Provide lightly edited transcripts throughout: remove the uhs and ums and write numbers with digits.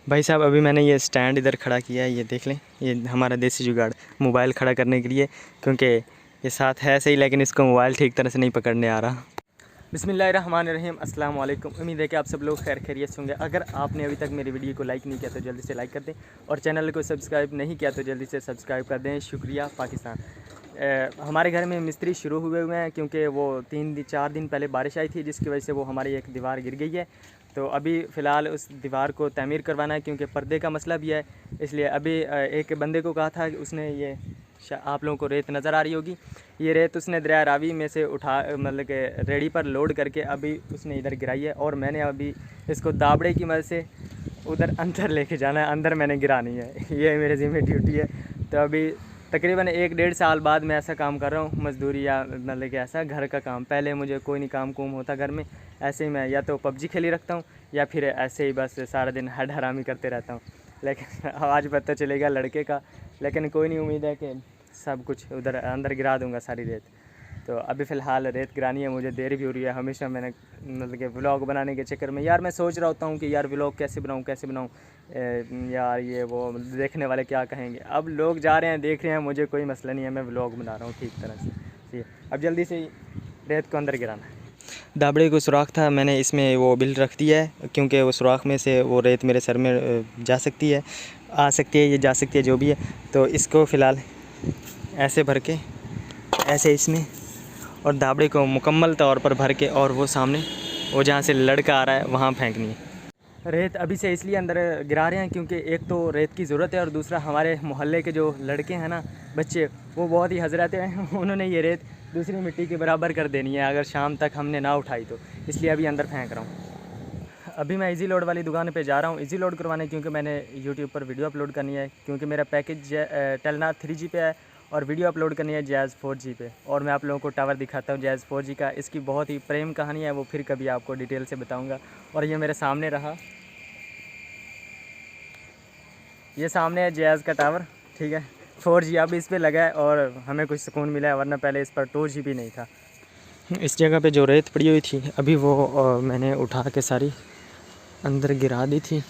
भाई साहब अभी मैंने ये स्टैंड इधर खड़ा किया है, ये देख लें, ये हमारा देसी जुगाड़ मोबाइल खड़ा करने के लिए, क्योंकि ये साथ है सही लेकिन इसको मोबाइल ठीक तरह से नहीं पकड़ने आ रहा। बिस्मिल्लाहिर्रहमानिर्रहीम, अस्सलाम वालेकुम। उम्मीद है कि आप सब लोग खैर खैरियत से होंगे। अगर आपने अभी तक मेरी वीडियो को लाइक नहीं किया तो जल्दी से लाइक कर दें, और चैनल को सब्सक्राइब नहीं किया तो जल्दी से सब्सक्राइब कर दें। शुक्रिया पाकिस्तान। हमारे घर में मिस्त्री शुरू हुए हैं क्योंकि वो 3-4 दिन पहले बारिश आई थी, जिसकी वजह से वो हमारी एक दीवार गिर गई है। तो अभी फ़िलहाल उस दीवार को तमीर करवाना है, क्योंकि पर्दे का मसला भी है। इसलिए अभी एक बंदे को कहा था कि उसने ये आप लोगों को रेत नज़र आ रही होगी, ये रेत उसने दरिया रावी में से उठा मतलब कि रेडी पर लोड करके अभी उसने इधर गिराई है, और मैंने अभी इसको दाबड़े की मदद से उधर अंदर लेके जाना है, अंदर मैंने गिरानी है। ये मेरे ज़िम्मे ड्यूटी है। तो अभी तकरीबन 1-1.5 साल बाद मैं ऐसा काम कर रहा हूँ, मज़दूरी या मतलब कि ऐसा घर का काम। पहले मुझे कोई नहीं काम कुम होता घर में, ऐसे ही मैं या तो पबजी खेली रखता हूँ या फिर ऐसे ही बस सारा दिन हड हरामी करते रहता हूँ। लेकिन आज पता चलेगा लड़के का, लेकिन कोई नहीं, उम्मीद है कि सब कुछ उधर अंदर गिरा दूँगा सारी रेत। तो अभी फ़िलहाल रेत गिरानी है, मुझे देर भी हो रही है। हमेशा मैंने मतलब कि व्लॉग बनाने के चक्कर में यार मैं सोच रहा होता हूँ कि यार व्लॉग कैसे बनाऊँ यार, ये वो देखने वाले क्या कहेंगे। अब लोग जा रहे हैं, देख रहे हैं, मुझे कोई मसला नहीं है, मैं व्लॉग बना रहा हूँ ठीक तरह से। ठीक है, अब जल्दी से रेत को अंदर गिराना है। दाबड़े को सुराख था, मैंने इसमें वो बिल रख दिया है, क्योंकि वो सुराख में से वो रेत मेरे सर में जा सकती है, आ सकती है, ये जा सकती है, जो भी है। तो इसको फ़िलहाल ऐसे भर के ऐसे इसमें, और दाबड़े को मुकम्मल तौर पर भर के, और वो सामने वो जहाँ से लड़का आ रहा है वहाँ फेंकनी है। रेत अभी से इसलिए अंदर गिरा रहे हैं क्योंकि एक तो रेत की ज़रूरत है, और दूसरा हमारे मोहल्ले के जो लड़के हैं ना, बच्चे, वो बहुत ही हज़रत हैं। उन्होंने ये रेत दूसरी मिट्टी के बराबर कर देनी है अगर शाम तक हमने ना उठाई तो, इसलिए अभी अंदर फेंक रहा हूँ। अभी मैं इजी लोड वाली दुकान पे जा रहा हूँ इजी लोड करवाने, क्योंकि मैंने यूट्यूब पर वीडियो अपलोड करनी है, क्योंकि मेरा पैकेज टेलनार 3G पे है, और वीडियो अपलोड करनी है जैज़ 4G पे। और मैं आप लोगों को टावर दिखाता हूँ जैज़ 4G का, इसकी बहुत ही प्रेम कहानी है, वो फिर कभी आपको डिटेल से बताऊँगा। और ये मेरे सामने रहा, ये सामने है जैज़ का टावर, ठीक है, 4G अब इस पर लगा है, और हमें कुछ सुकून मिला है, वरना पहले इस पर 2G भी नहीं था। इस जगह पे जो रेत पड़ी हुई थी अभी वो मैंने उठा के सारी अंदर गिरा दी थी,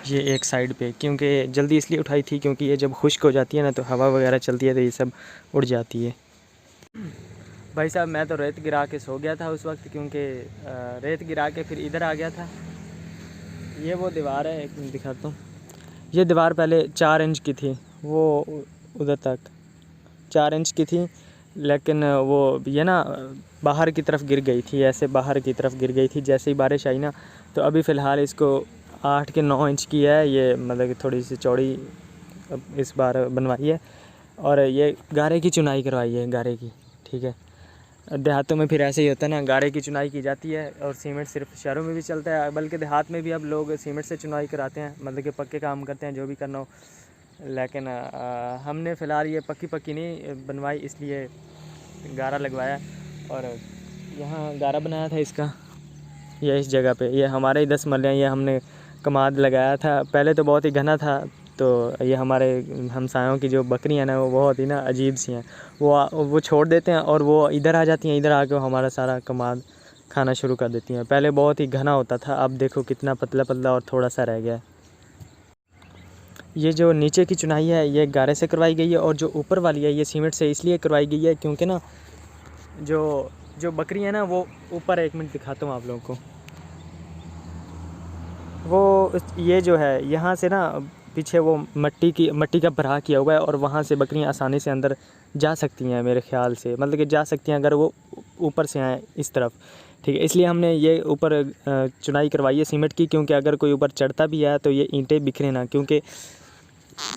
ये एक साइड पे, क्योंकि जल्दी इसलिए उठाई थी क्योंकि ये जब खुश्क हो जाती है ना तो हवा वगैरह चलती है तो ये सब उड़ जाती है। भाई साहब मैं तो रेत गिरा के सो गया था उस वक्त, क्योंकि रेत गिरा के फिर इधर आ गया था। ये वो दीवार है, एक मिनट दिखाता हूँ। ये दीवार पहले 4 इंच की थी, वो उधर तक 4 इंच की थी, लेकिन वो ये ना बाहर की तरफ गिर गई थी, ऐसे बाहर की तरफ गिर गई थी जैसे ही बारिश आई ना। तो अभी फ़िलहाल इसको 8 के 9 इंच की है ये, मतलब कि थोड़ी सी चौड़ी इस बार बनवाई है, और ये गारे की चुनाई करवाई है, गारे की, ठीक है। देहातों में फिर ऐसे ही होता है ना, गारे की चुनाई की जाती है, और सीमेंट सिर्फ शहरों में भी चलता है, बल्कि देहात में भी अब लोग सीमेंट से चुनाई कराते हैं, मतलब कि पक्के काम करते हैं, जो भी करना हो। लेकिन हमने फ़िलहाल ये पक्की नहीं बनवाई, इसलिए गारा लगवाया, और यहाँ गारा बनाया था इसका, ये इस जगह पे, ये हमारे ही 10 मरले हैं, ये हमने कमाद लगाया था। पहले तो बहुत ही घना था, तो ये हमारे हमसायों की जो बकरियाँ हैं ना, वो बहुत ही ना अजीब सी हैं, वो छोड़ देते हैं और वो इधर आ जाती हैं, इधर आके हमारा सारा कमाद खाना शुरू कर देती हैं। पहले बहुत ही घना होता था, अब देखो कितना पतला पतला और थोड़ा सा रह गया है। ये जो नीचे की चुनाई है ये गारे से करवाई गई है, और जो ऊपर वाली है ये सीमेंट से इसलिए करवाई गई है क्योंकि ना जो बकरी है ना, वो ऊपर, एक मिनट दिखाता हूँ आप लोगों को, वो ये जो है यहाँ से ना पीछे वो मट्टी का भरा किया हुआ है, और वहाँ से बकरियाँ आसानी से अंदर जा सकती हैं मेरे ख़्याल से, मतलब कि जा सकती हैं अगर वो ऊपर से आएँ इस तरफ, ठीक है। इसलिए हमने ये ऊपर चुनाई करवाई है सीमेंट की, क्योंकि अगर कोई ऊपर चढ़ता भी है तो ये ईंटें बिखरे ना, क्योंकि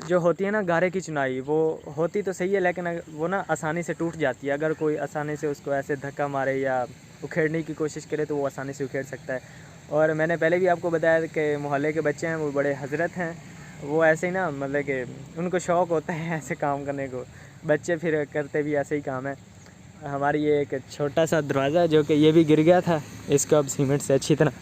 जो होती है ना गारे की चुनाई, वो होती तो सही है, लेकिन वो ना आसानी से टूट जाती है। अगर कोई आसानी से उसको ऐसे धक्का मारे या उखेड़ने की कोशिश करे तो वो आसानी से उखेड़ सकता है। और मैंने पहले भी आपको बताया कि मोहल्ले के बच्चे हैं वो बड़े हजरत हैं, वो ऐसे ही ना, मतलब कि उनको शौक़ होता है ऐसे काम करने को, बच्चे फिर करते भी ऐसे ही काम है। हमारी ये एक छोटा सा दरवाज़ा जो कि ये भी गिर गया था, इसको अब सीमेंट से अच्छी तरह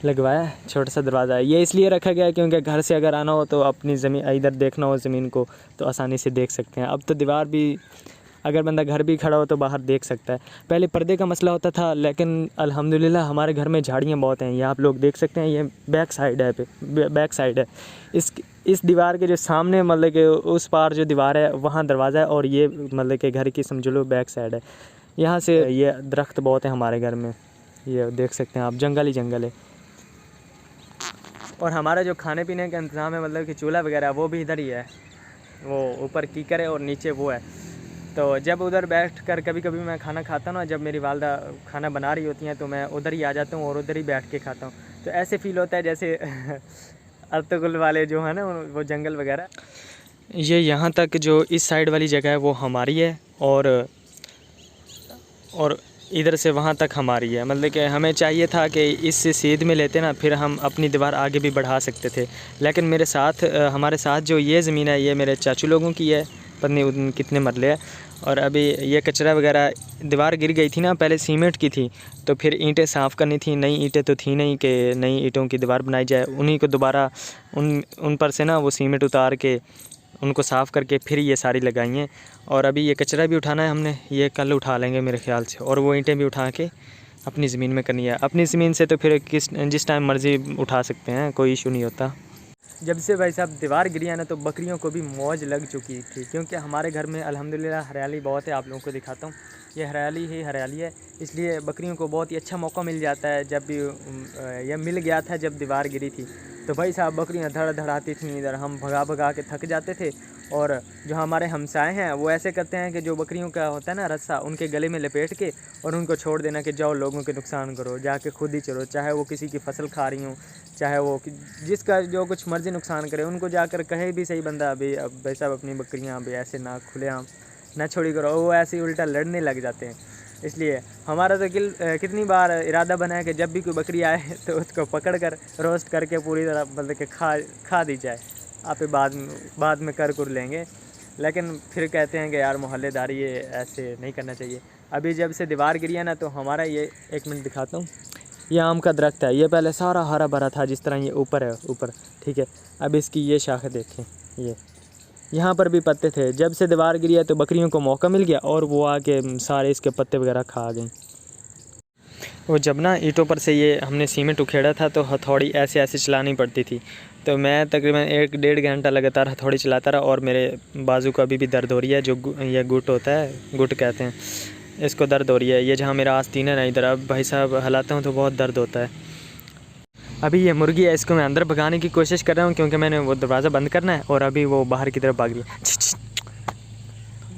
लगवाया है। छोटा सा दरवाज़ा है, ये इसलिए रखा गया है क्योंकि घर से अगर आना हो तो अपनी ज़मीन इधर देखना हो ज़मीन को तो आसानी से देख सकते हैं। अब तो दीवार भी अगर बंदा घर भी खड़ा हो तो बाहर देख सकता है। पहले पर्दे का मसला होता था, लेकिन अल्हम्दुलिल्लाह हमारे घर में झाड़ियाँ बहुत हैं। ये आप लोग देख सकते हैं, ये बैक साइड है, बैक साइड है। इस दीवार के जो सामने मतलब कि उस पार जो दीवार है वहाँ दरवाज़ा है, और ये मतलब कि घर की समझ लो बैक साइड है। यहाँ से ये दरख्त बहुत है हमारे घर में, ये देख सकते हैं आप, जंगल ही जंगल है। और हमारा जो खाने पीने का इंतज़ाम है, मतलब कि चूल्हा वगैरह वो भी इधर ही है। वो ऊपर कीकर है और नीचे वो है। तो जब उधर बैठ कर कभी कभी मैं खाना खाता हूँ ना, जब मेरी वालदा खाना बना रही होती हैं तो मैं उधर ही आ जाता हूँ और उधर ही बैठ के खाता हूँ। तो ऐसे फ़ील होता है जैसे अर्तुगरुल वाले जो है ना, वो जंगल वगैरह। ये यहाँ तक जो इस साइड वाली जगह है वो हमारी है, और इधर से वहाँ तक हमारी है। मतलब कि हमें चाहिए था कि इससे सीध में लेते ना, फिर हम अपनी दीवार आगे भी बढ़ा सकते थे। लेकिन मेरे साथ हमारे साथ जो ये ज़मीन है ये मेरे चाचू लोगों की है, पता नहीं कितने मरले है। और अभी ये कचरा वगैरह, दीवार गिर गई थी ना, पहले सीमेंट की थी, तो फिर ईंटें साफ़ करनी थी। नई ईंटें तो थी नहीं कि नई ईंटों की दीवार बनाई जाए, उन्हीं को दोबारा उन पर से ना वो सीमेंट उतार के उनको साफ़ करके फिर ये सारी लगाई हैं। और अभी ये कचरा भी उठाना है हमने, ये कल उठा लेंगे मेरे ख़्याल से। और वो ईंटें भी उठा के अपनी ज़मीन में करनी है। अपनी ज़मीन से तो फिर जिस टाइम मर्ज़ी उठा सकते हैं, कोई इशू नहीं होता। जब से भाई साहब दीवार गिरी है ना, तो बकरियों को भी मौज लग चुकी थी, क्योंकि हमारे घर में अल्हम्दुलिल्लाह हरियाली बहुत है। आप लोगों को दिखाता हूँ, ये हरियाली ही हरियाली है, इसलिए बकरियों को बहुत ही अच्छा मौका मिल जाता है। जब भी यह मिल गया था जब दीवार गिरी थी, तो भाई साहब बकरियां धड़ धड़ आती थीं इधर, हम भगा भगा के थक जाते थे। और जो हमारे हमसाए हैं वो ऐसे करते हैं कि जो बकरियों का होता है ना रस्सा, उनके गले में लपेट के और उनको छोड़ देना कि जाओ लोगों के नुकसान करो, जाके खुद ही चलो, चाहे वो किसी की फसल खा रही हूँ, चाहे वो जिसका जो कुछ मर्ज़ी नुकसान करे, उनको जाकर कहे भी सही बंदा अभी अब भाई साहब अपनी बकरियाँ अभी ऐसे ना खुलेआम ना छोड़ी करो, वो ऐसे ही उल्टा लड़ने लग जाते हैं। इसलिए हमारा तो कितनी बार इरादा बना है कि जब भी कोई बकरी आए तो उसको पकड़ कर रोस्ट करके पूरी तरह मतलब कि खा दी जाए। आप बाद में कर लेंगे, लेकिन फिर कहते हैं कि यार मोहल्लेदारी, ये ऐसे नहीं करना चाहिए। अभी जब से दीवार गिरी है ना, तो हमारा ये 1 मिनट दिखाता हूँ, ये आम का दरख्त है। ये पहले सारा हरा भरा था, जिस तरह ये ऊपर है ऊपर, ठीक है। अब इसकी ये शाखें देखें, ये यहाँ पर भी पत्ते थे। जब से दीवार गिरी है तो बकरियों को मौका मिल गया और वो आके सारे इसके पत्ते वगैरह खा गई। वो जब ना ईंटों पर से ये हमने सीमेंट उखेड़ा था, तो हथौड़ी ऐसे ऐसे चलानी पड़ती थी। तो मैं तकरीबन 1 डेढ़ घंटा लगातार हथौड़ी चलाता रहा, और मेरे बाजू को अभी भी दर्द हो रही है। जो ये गुट होता है, गुट कहते हैं इसको, दर्द हो रही है। ये जहाँ मेरा आस्तीन है ना, इधर अब भाई साहब हिलाता हूँ तो बहुत दर्द होता है। अभी ये मुर्गी है, इसको मैं अंदर भगाने की कोशिश कर रहा हूँ, क्योंकि मैंने वो दरवाज़ा बंद करना है। और अभी वो बाहर की तरफ भाग रही है।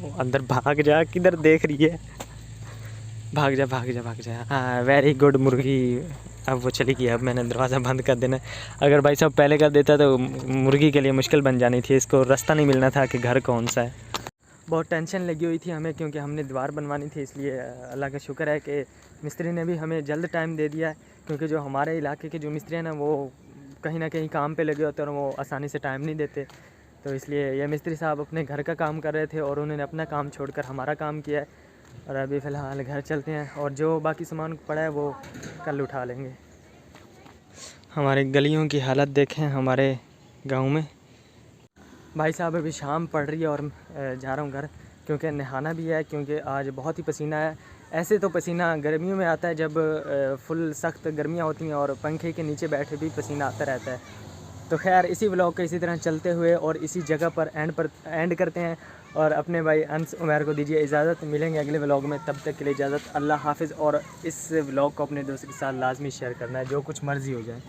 वो अंदर भाग जा, किधर देख रही है, भाग जा भाग जा भाग जा। हाँ, वेरी गुड मुर्गी। अब वो चली गई, अब मैंने दरवाज़ा बंद कर देना। अगर भाई साहब पहले कर देता तो मुर्गी के लिए मुश्किल बन जानी थी, इसको रास्ता नहीं मिलना था कि घर कौन सा है। बहुत टेंशन लगी हुई थी हमें, क्योंकि हमने दीवार बनवानी थी। इसलिए अल्लाह का शुक्र है कि मिस्त्री ने भी हमें जल्द टाइम दे दिया है, क्योंकि जो हमारे इलाके के जो मिस्त्री हैं ना, वो कहीं ना कहीं काम पे लगे होते हैं और वो आसानी से टाइम नहीं देते। तो इसलिए ये मिस्त्री साहब अपने घर का काम कर रहे थे और उन्होंने अपना काम छोड़कर हमारा काम किया है। और अभी फ़िलहाल घर चलते हैं, और जो बाकी सामान पड़ा है वो कल उठा लेंगे। हमारे गलियों की हालत देखें हमारे गांव में। भाई साहब अभी शाम पड़ रही है और जा रहा हूँ घर, क्योंकि नहाना भी है, क्योंकि आज बहुत ही पसीना है। ऐसे तो पसीना गर्मियों में आता है, जब फुल सख्त गर्मियाँ होती हैं और पंखे के नीचे बैठे भी पसीना आता रहता है। तो खैर इसी व्लॉग के इसी तरह चलते हुए और इसी जगह पर एंड करते हैं। और अपने भाई अंस उमर को दीजिए इजाज़त, मिलेंगे अगले व्लॉग में, तब तक के लिए इजाज़त, अल्लाह हाफ़िज़। और इस व्लॉग को अपने दोस्तों के साथ लाजमी शेयर करना है, जो कुछ मर्ज़ी हो जाए।